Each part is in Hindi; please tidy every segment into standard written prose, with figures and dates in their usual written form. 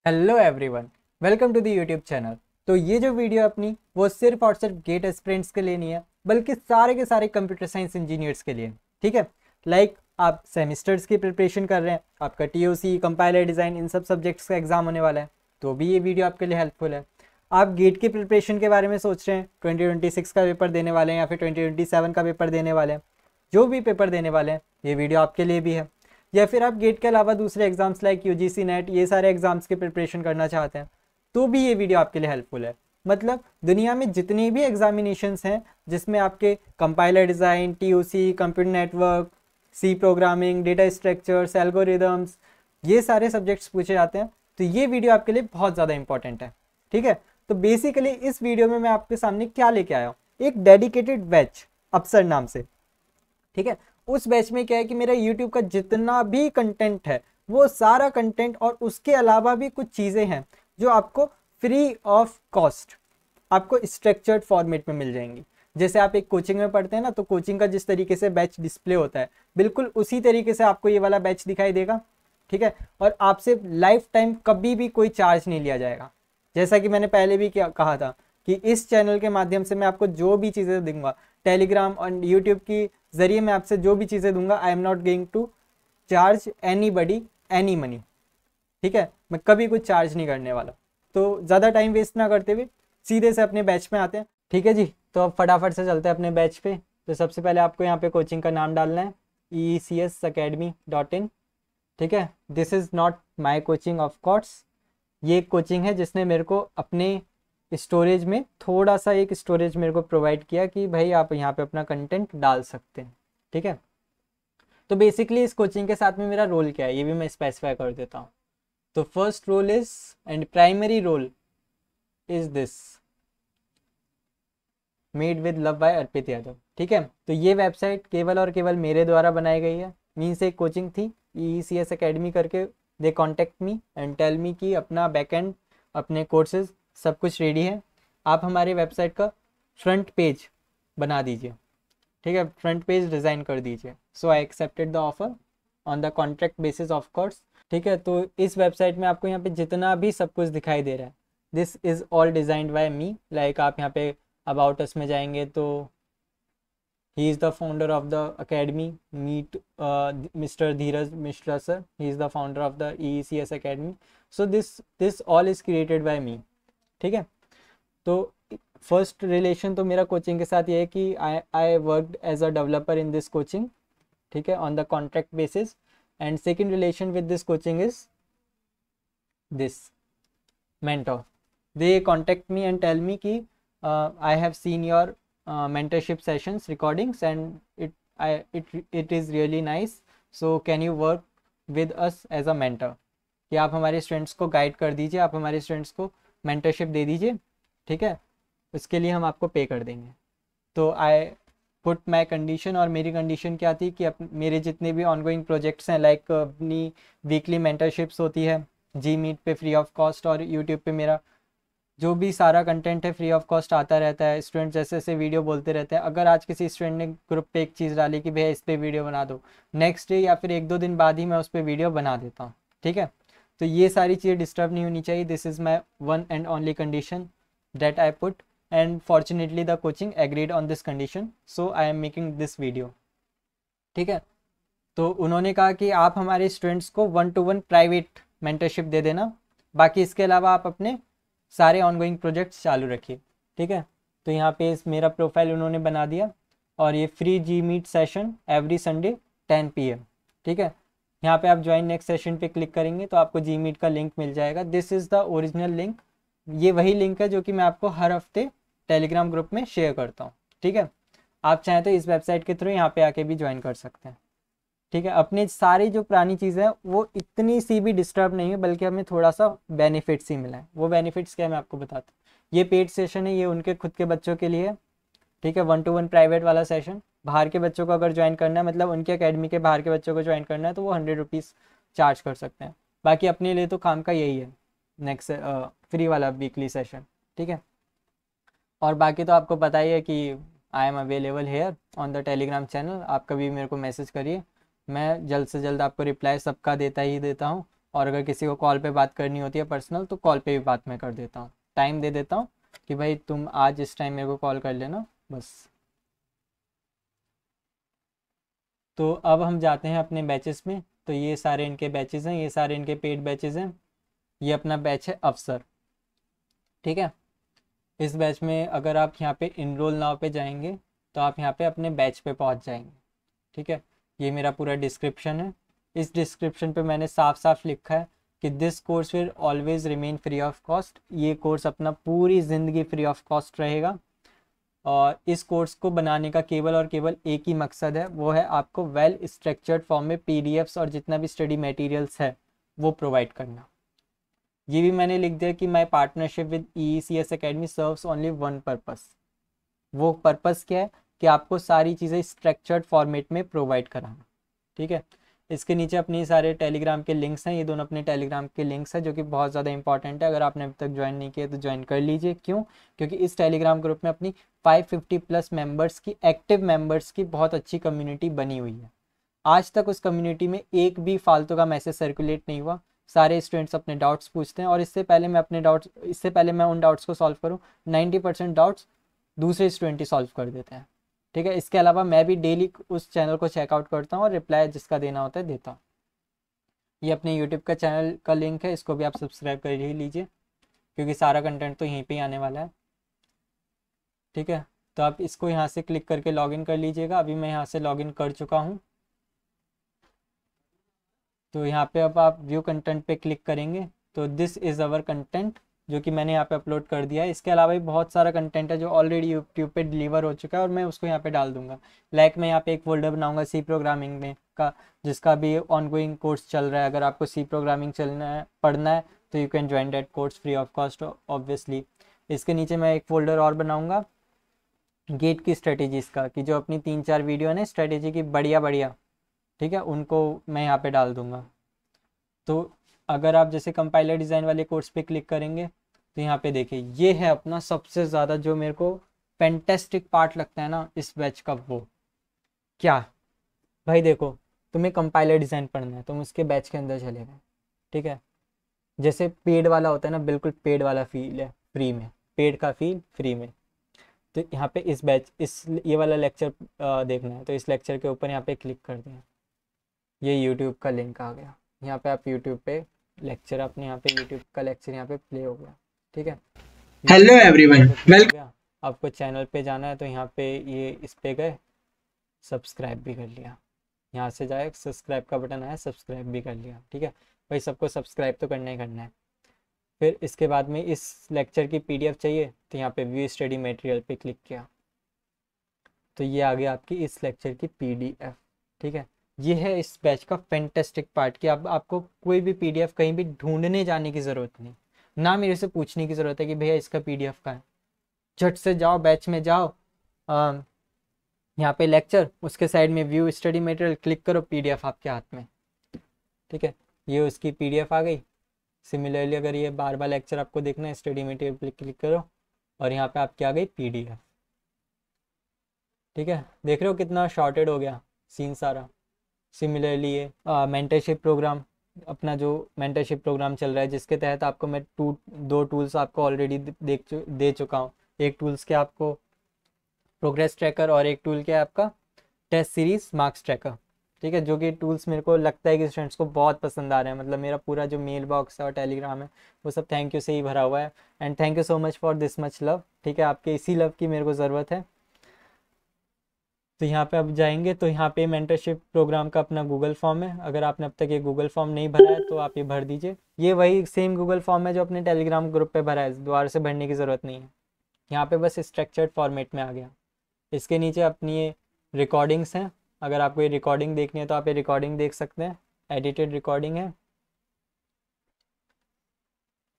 Hello everyone, welcome to the YouTube channel. तो ये जो वीडियो अपनी वो सिर्फ और सिर्फ गेट एस्पिरेंट्स के लिए नहीं है, बल्कि सारे के सारे कंप्यूटर साइंस इंजीनियर्स के लिए। ठीक है, आप सेमिस्टर्स की प्रिपरेशन कर रहे हैं, आपका टीओसी, कंपाइलर डिज़ाइन, इन सब सब्जेक्ट्स का एग्जाम होने वाला है, तो भी ये वीडियो आपके लिए हेल्पफुल है। आप गेट की प्रिपरेशन के बारे में सोच रहे हैं, 2026 का पेपर देने वाले हैं या फिर 2027 का पेपर देने वाले हैं, जो भी पेपर देने वाले हैं ये वीडियो आपके लिए भी है। या फिर आप गेट के अलावा दूसरे एग्जाम्स लाइक यूजीसी नेट, ये सारे एग्जाम्स की प्रिपरेशन करना चाहते हैं, तो भी ये वीडियो आपके लिए हेल्पफुल है। मतलब दुनिया में जितनी भी एग्जामिनेशंस हैं जिसमें आपके compiler design, TOC, computer network, C programming, data structures, algorithms, ये सारे सब्जेक्ट्स पूछे जाते हैं, तो ये वीडियो आपके लिए बहुत ज़्यादा इंपॉर्टेंट है। ठीक है, तो बेसिकली इस वीडियो में मैं आपके सामने क्या लेके आया हूँ, एक डेडिकेटेड बैच अप्सर नाम से। ठीक है, उस बैच में क्या है कि मेरा यूट्यूब का जितना भी कंटेंट है वो सारा कंटेंट और उसके अलावा भी कुछ चीज़ें हैं जो आपको फ्री ऑफ कॉस्ट आपको स्ट्रक्चर्ड फॉर्मेट में मिल जाएंगी। जैसे आप एक कोचिंग में पढ़ते हैं ना, तो कोचिंग का जिस तरीके से बैच डिस्प्ले होता है, बिल्कुल उसी तरीके से आपको ये वाला बैच दिखाई देगा। ठीक है, और आपसे लाइफ टाइम कभी भी कोई चार्ज नहीं लिया जाएगा। जैसा कि मैंने पहले भी क्या कहा था कि इस चैनल के माध्यम से मैं आपको जो भी चीज़ें दूंगा, टेलीग्राम और यूट्यूब की जरिए मैं आपसे जो भी चीज़ें दूंगा, I am not going to charge anybody any money. ठीक है, मैं कभी कुछ चार्ज नहीं करने वाला। तो ज़्यादा टाइम वेस्ट ना करते हुए सीधे से अपने बैच में आते हैं। ठीक है जी, तो अब फटाफट से चलते हैं अपने बैच पे। तो सबसे पहले आपको यहाँ पे कोचिंग का नाम डालना है, ecsacademy.in। ठीक है, this is not my coaching of course, ये एक कोचिंग है जिसने मेरे को अपने स्टोरेज में थोड़ा सा एक स्टोरेज मेरे को प्रोवाइड किया कि भाई आप यहाँ पे अपना कंटेंट डाल सकते हैं। ठीक है, तो बेसिकली इस कोचिंग के साथ में मेरा रोल क्या है ये भी मैं स्पेसिफाई कर देता हूँ। तो first role is and primary role is this, made with love by Arpit Yadav. ठीक है, तो ये वेबसाइट केवल और केवल मेरे द्वारा बनाई गई है। मीन्स एक कोचिंग थी ECS अकेडमी करके, they contact me and tell me कि अपना बैकएंड, अपने कोर्सेज सब कुछ रेडी है, आप हमारी वेबसाइट का फ्रंट पेज बना दीजिए। ठीक है, फ्रंट पेज डिज़ाइन कर दीजिए। So I accepted the offer on the contract basis of course. ठीक है, तो इस वेबसाइट में आपको यहाँ पे जितना भी सब कुछ दिखाई दे रहा है, this is all designed by me. Like आप यहाँ पे अबाउट अस में जाएंगे तो he is the founder of the academy, meet Mr. Dheeraj Mishra sir, he is the founder of the ECS academy, so this all is created by me। ठीक है, तो फर्स्ट रिलेशन तो मेरा कोचिंग के साथ ये है कि I worked as a developer in this coaching. ठीक है, on the contract basis. And second relation with this coaching is this mentor, they contact me and tell me कि I have seen your mentorship sessions recordings and it is really nice, so can you work with us as a mentor, कि आप हमारे स्टूडेंट्स को गाइड कर दीजिए, आप हमारे स्टूडेंट्स को मेंटरशिप दे दीजिए। ठीक है, उसके लिए हम आपको पे कर देंगे। तो आई पुट माई कंडीशन, और मेरी कंडीशन क्या थी कि मेरे जितने भी ऑनगोइंग प्रोजेक्ट्स हैं, लाइक अपनी वीकली मेंटरशिप्स होती है जी मीट पे फ्री ऑफ कॉस्ट, और यूट्यूब पे मेरा जो भी सारा कंटेंट है फ्री ऑफ कॉस्ट आता रहता है। स्टूडेंट जैसे जैसे वीडियो बोलते रहते हैं, अगर आज किसी स्टूडेंट ने ग्रुप पे एक चीज़ डाली कि भैया इस पर वीडियो बना दो, नेक्स्ट डे या फिर 1-2 दिन बाद ही मैं उस पर वीडियो बना देता हूँ। ठीक है, तो ये सारी चीज़ें डिस्टर्ब नहीं होनी चाहिए। This is my one and only condition that I put, and fortunately the coaching agreed on this condition, so I am making this video. ठीक है, तो उन्होंने कहा कि आप हमारे स्टूडेंट्स को 1-to-1 प्राइवेट मेंटरशिप दे देना, बाकी इसके अलावा आप अपने सारे ऑनगोइंग प्रोजेक्ट्स चालू रखिए। ठीक है, तो यहाँ पे इस मेरा प्रोफाइल उन्होंने बना दिया, और ये free G meet session every Sunday 10 PM। ठीक है, यहाँ पे आप ज्वाइन नेक्स्ट सेशन पे क्लिक करेंगे तो आपको जी मीट का लिंक मिल जाएगा। This is the original link, ये वही लिंक है जो कि मैं आपको हर हफ्ते टेलीग्राम ग्रुप में शेयर करता हूँ। ठीक है, आप चाहें तो इस वेबसाइट के थ्रू यहाँ पे आके भी ज्वाइन कर सकते हैं। ठीक है, अपनी सारी जो पुरानी चीज़ें हैं वो इतनी सी भी डिस्टर्ब नहीं है, बल्कि हमें थोड़ा सा बेनिफिट्स ही मिला है। वो बेनिफिट्स क्या है मैं आपको बताता हूँ। ये पेड सेशन है, ये उनके खुद के बच्चों के लिए है। ठीक है, 1-to-1 प्राइवेट वाला सेशन, बाहर के बच्चों को अगर ज्वाइन करना है, मतलब उनके अकेडमी के बाहर के बच्चों को ज्वाइन करना है, तो वो 100 रुपीज़ चार्ज कर सकते हैं। बाकी अपने लिए तो काम का यही है, नेक्स्ट फ्री वाला वीकली सेशन। ठीक है, और बाकी तो आपको पता ही है कि I am available hair on the Telegram channel, आप कभी भी मेरे को मैसेज करिए, मैं जल्द से जल्द आपको रिप्लाई सबका देता ही देता हूँ। और अगर किसी को कॉल पे बात करनी होती है पर्सनल तो कॉल पे भी बात मैं कर देता हूँ, टाइम दे देता हूँ कि भाई तुम आज इस टाइम मेरे को कॉल कर लेना बस। तो अब हम जाते हैं अपने बैचेस में। तो ये सारे इनके बैचेस हैं, ये सारे इनके पेड बैचेस हैं। ये अपना बैच है अफसर, ठीक है। इस बैच में अगर आप यहाँ पे इनरोल नाउ पे जाएंगे तो आप यहाँ पे अपने बैच पे पहुँच जाएंगे, ठीक है। ये मेरा पूरा डिस्क्रिप्शन है। इस डिस्क्रिप्शन पे मैंने साफ साफ लिखा है कि this course will always remain free of cost. ये कोर्स अपना पूरी ज़िंदगी फ्री ऑफ कॉस्ट रहेगा। और इस कोर्स को बनाने का केवल और केवल एक ही मकसद है, वो है आपको वेल स्ट्रक्चर्ड फॉर्म में पीडीएफ्स और जितना भी स्टडी मटेरियल्स है वो प्रोवाइड करना। ये भी मैंने लिख दिया कि my partnership with ECS academy serves only one purpose. वो पर्पस क्या है कि आपको सारी चीज़ें स्ट्रक्चर्ड फॉर्मेट में प्रोवाइड कराना, ठीक है। इसके नीचे अपने सारे टेलीग्राम के लिंक्स हैं, ये दोनों अपने टेलीग्राम के लिंक्स हैं जो कि बहुत ज़्यादा इंपॉर्टेंट है। अगर आपने अभी तक ज्वाइन नहीं किया तो ज्वाइन कर लीजिए। क्यों? क्योंकि इस टेलीग्राम ग्रुप में अपनी 550+ मेंबर्स की, एक्टिव मेंबर्स की बहुत अच्छी कम्युनिटी बनी हुई है। आज तक उस कम्युनिटी में एक भी फालतू का मैसेज सर्कुलेट नहीं हुआ। सारे स्टूडेंट्स अपने डाउट्स पूछते हैं और इससे पहले मैं उन डाउट्स को सॉल्व करूँ, 90% डाउट्स दूसरे स्टूडेंट ही सॉल्व कर देते हैं, ठीक है। इसके अलावा मैं भी डेली उस चैनल को चेकआउट करता हूँ और रिप्लाई जिसका देना होता है देता हूँ। ये अपने यूट्यूब का चैनल का लिंक है, इसको भी आप सब्सक्राइब कर ही लीजिए क्योंकि सारा कंटेंट तो यहीं पे ही आने वाला है, ठीक है। तो आप इसको यहाँ से क्लिक करके लॉगिन कर लीजिएगा। अभी मैं यहाँ से लॉगिन कर चुका हूँ। तो यहाँ पे अब आप व्यू कंटेंट पे क्लिक करेंगे तो दिस इज़ अवर कंटेंट जो कि मैंने यहाँ पे अपलोड कर दिया है। इसके अलावा भी बहुत सारा कंटेंट है जो ऑलरेडी यूट्यूब पे डिलीवर हो चुका है और मैं उसको यहाँ पे डाल दूंगा। लाइक मैं यहाँ पे एक फोल्डर बनाऊंगा सी प्रोग्रामिंग में का, जिसका भी ऑनगोइंग कोर्स चल रहा है। अगर आपको सी प्रोग्रामिंग पढ़ना है तो you can join that course free of cost obviously. इसके नीचे मैं एक फ़ोल्डर और बनाऊँगा गेट की स्ट्रेटेजीज़ का, कि जो अपनी 3-4 वीडियो है ना स्ट्रेटेजी की बढ़िया, ठीक है, उनको मैं यहाँ पे डाल दूँगा। तो अगर आप जैसे कंपाइलर डिज़ाइन वाले कोर्स पे क्लिक करेंगे तो यहाँ पे देखिए ये है अपना सबसे ज़्यादा जो मेरे को फैंटेस्टिक पार्ट लगता है ना इस बैच का। वो क्या भाई, देखो तुम्हें कंपाइलर डिज़ाइन पढ़ना है, तुम उसके बैच के अंदर चले गए, ठीक है। जैसे पेड वाला होता है ना, बिल्कुल पेड वाला फील है, फ्री में, पेड का फील फ्री में। तो यहाँ पे इस बैच ये वाला लेक्चर देखना है तो इस लेक्चर के ऊपर यहाँ पे क्लिक कर दें। ये यूट्यूब का लिंक आ गया, यहाँ पे आप यूट्यूब पे लेक्चर, अपने यहाँ पे यूट्यूब का लेक्चर यहाँ पे प्ले हो गया, ठीक है। Hello everyone, welcome. आपको चैनल पे जाना है तो यहाँ पे ये इस पे गए, सब्सक्राइब भी कर लिया, यहाँ से जाए सब्सक्राइब का बटन आया, सब्सक्राइब भी कर लिया, ठीक है। भाई सबको सब्सक्राइब तो करना ही करना है। फिर इसके बाद में इस लेक्चर की PDF चाहिए तो यहाँ पे व्यू स्टडी मटेरियल पे क्लिक किया तो ये आ गया आपकी इस लेक्चर की PDF, ठीक है। ये है इस बैच का फैंटेस्टिक पार्ट कि अब आपको कोई भी PDF कहीं भी ढूंढने जाने की ज़रूरत नहीं, ना मेरे से पूछने की ज़रूरत है कि भैया इसका PDF कहाँ है। झट से जाओ बैच में जाओ, यहाँ पे लेक्चर, उसके साइड में व्यू स्टडी मटेरियल, क्लिक करो, PDF आपके हाथ में, ठीक है। ये उसकी PDF आ गई। सिमिलरली अगर ये बार बार लेक्चर आपको देखना है, स्टडी मटेरियल पे क्लिक करो और यहाँ पे आपकी आ गई PDF, ठीक है। देख रहे हो कितना शॉर्टेड हो गया सीन सारा। सिमिलरली ये मेंटरशिप प्रोग्राम, अपना जो मेंटरशिप प्रोग्राम चल रहा है जिसके तहत आपको मैं 2 टूल्स आपको ऑलरेडी दे चुका हूँ। एक टूल्स के आपको प्रोग्रेस ट्रैकर और एक टूल क्या है आपका टेस्ट सीरीज मार्क्स ट्रैकर, ठीक है। जो कि टूल्स मेरे को लगता है कि स्टूडेंट्स को बहुत पसंद आ रहे हैं। मतलब मेरा पूरा जो मेल बॉक्स है और टेलीग्राम है वो सब थैंक यू से ही भरा हुआ है। And thank you so much for this much love, ठीक है। आपके इसी लव की मेरे को ज़रूरत है। तो यहाँ पे अब जाएंगे तो यहाँ पे मेंटरशिप प्रोग्राम का अपना गूगल फॉर्म है। अगर आपने अब तक ये गूगल फॉर्म नहीं भरा है तो आप ये भर दीजिए। ये वही सेम गूगल फॉर्म है जो अपने टेलीग्राम ग्रुप पे भरा है, दोबारा से भरने की ज़रूरत नहीं है। यहाँ पे बस स्ट्रक्चर्ड फॉर्मेट में आ गया। इसके नीचे अपनी ये रिकॉर्डिंग्स हैं, अगर आपको ये रिकॉर्डिंग देखनी है तो आप ये रिकॉर्डिंग देख सकते हैं, एडिटेड रिकॉर्डिंग है।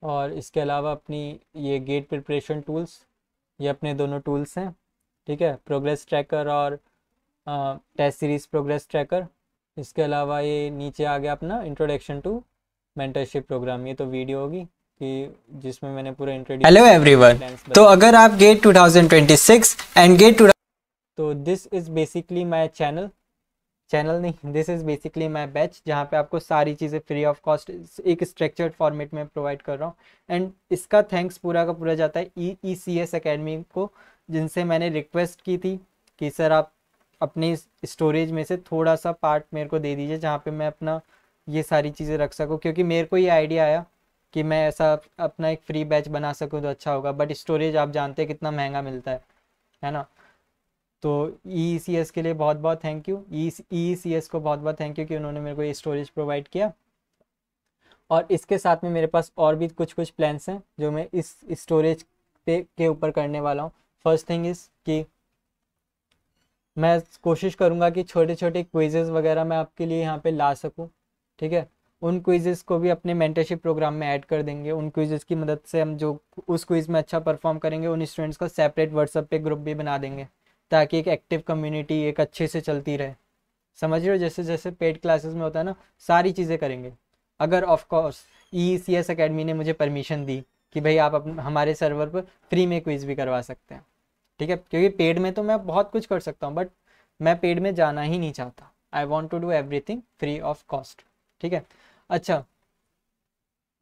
और इसके अलावा अपनी ये गेट प्रिपरेशन टूल्स, ये अपने दोनों टूल्स हैं, ठीक है, प्रोग्रेस ट्रैकर और टेस्ट सीरीज प्रोग्रेस ट्रैकर। इसके अलावा ये नीचे आ गया अपना इंट्रोडक्शन टू मेंटरशिप प्रोग्राम। ये तो वीडियो होगी कि जिसमें मैंने पूरा इंट्रोड्यूस। हेलो एवरीवन, तो अगर आप गेट 2026 एंड गेट तो this is basically my channel. Channel नहीं, this is basically my batch, जहाँ पे आपको सारी चीज़ें फ्री ऑफ कॉस्ट एक स्ट्रक्चर्ड फॉर्मेट में प्रोवाइड कर रहा हूँ। एंड इसका थैंक्स पूरा का पूरा जाता है ECS अकेडमी को, जिनसे मैंने रिक्वेस्ट की थी कि सर आप अपनी स्टोरेज में से थोड़ा सा पार्ट मेरे को दे दीजिए जहाँ पे मैं अपना ये सारी चीज़ें रख सकूँ, क्योंकि मेरे को ये आइडिया आया कि मैं ऐसा अपना एक फ्री बैच बना सकूँ तो अच्छा होगा, बट स्टोरेज आप जानते हैं कितना महंगा मिलता है ना। तो ECS के लिए बहुत बहुत थैंक यू, ECS को बहुत बहुत थैंक यू कि उन्होंने मेरे को ये स्टोरेज प्रोवाइड किया। और इसके साथ में मेरे पास और भी कुछ कुछ प्लान्स हैं जो मैं इस स्टोरेज पे के ऊपर करने वाला हूँ। फर्स्ट थिंग इज़ कि मैं कोशिश करूँगा कि छोटे छोटे क्विजेज़ वगैरह मैं आपके लिए यहाँ पे ला सकूँ, ठीक है। उन क्विजेज़ को भी अपने मेंटरशिप प्रोग्राम में ऐड कर देंगे। उन क्विजेज़ की मदद से हम जो उस क्विज़ में अच्छा परफॉर्म करेंगे उन स्टूडेंट्स का सेपरेट व्हाट्सएप पे ग्रुप भी बना देंगे, ताकि एक एक्टिव कम्युनिटी एक अच्छे से चलती रहे। समझ रहे हो, जैसे जैसे पेड क्लासेस में होता है ना, सारी चीज़ें करेंगे। अगर ऑफ कोर्स ECS अकेडमी ने मुझे परमिशन दी कि भाई आप हमारे सर्वर पर फ्री में क्विज़ भी करवा सकते हैं, ठीक है। क्योंकि पेड में तो मैं बहुत कुछ कर सकता हूँ, बट मैं पेड में जाना ही नहीं चाहता। I want to do everything free of cost, ठीक है। अच्छा,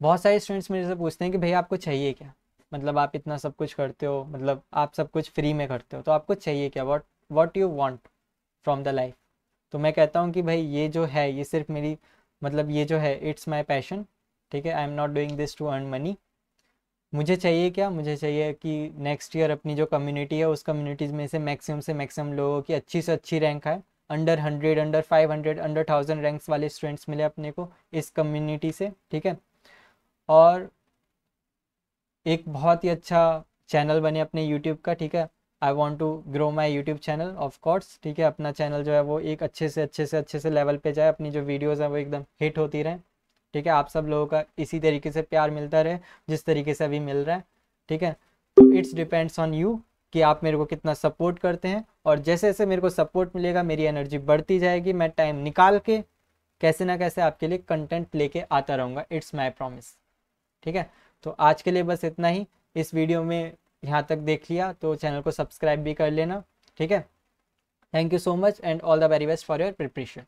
बहुत सारे स्टूडेंट्स मेरे से पूछते हैं कि भाई आपको चाहिए क्या, मतलब आप इतना सब कुछ करते हो, मतलब आप सब कुछ फ्री में करते हो तो आपको चाहिए क्या, what you want from the life. तो मैं कहता हूँ कि भाई ये जो है ये सिर्फ मेरी, मतलब ये जो है इट्स माई पैशन, ठीक है। I am not doing this to earn money. मुझे चाहिए क्या, मुझे चाहिए कि नेक्स्ट ईयर अपनी जो कम्युनिटी है उस कम्युनिटीज़ में से मैक्सिमम लोगों की अच्छी से अच्छी रैंक आए। अंडर 100, अंडर 500, अंडर 1000 रैंक्स वाले स्टूडेंट्स मिले अपने को इस कम्युनिटी से, ठीक है। और एक बहुत ही अच्छा चैनल बने अपने यूट्यूब का, ठीक है। I want to grow my YouTube channel of course, ठीक है। अपना चैनल जो है वो एक अच्छे से लेवल पे जाए, अपनी जो वीडियोज़ हैं वो एकदम हिट होती रहें, ठीक है। आप सब लोगों का इसी तरीके से प्यार मिलता रहे जिस तरीके से अभी मिल रहा है, ठीक है। तो इट्स डिपेंड्स ऑन यू कि आप मेरे को कितना सपोर्ट करते हैं, और जैसे जैसे मेरे को सपोर्ट मिलेगा मेरी एनर्जी बढ़ती जाएगी, मैं टाइम निकाल के कैसे ना कैसे आपके लिए कंटेंट लेके आता रहूँगा, इट्स माई प्रॉमिस, ठीक है। तो आज के लिए बस इतना ही। इस वीडियो में यहाँ तक देख लिया तो चैनल को सब्सक्राइब भी कर लेना, ठीक है। Thank you so much and all the very best for your preparation.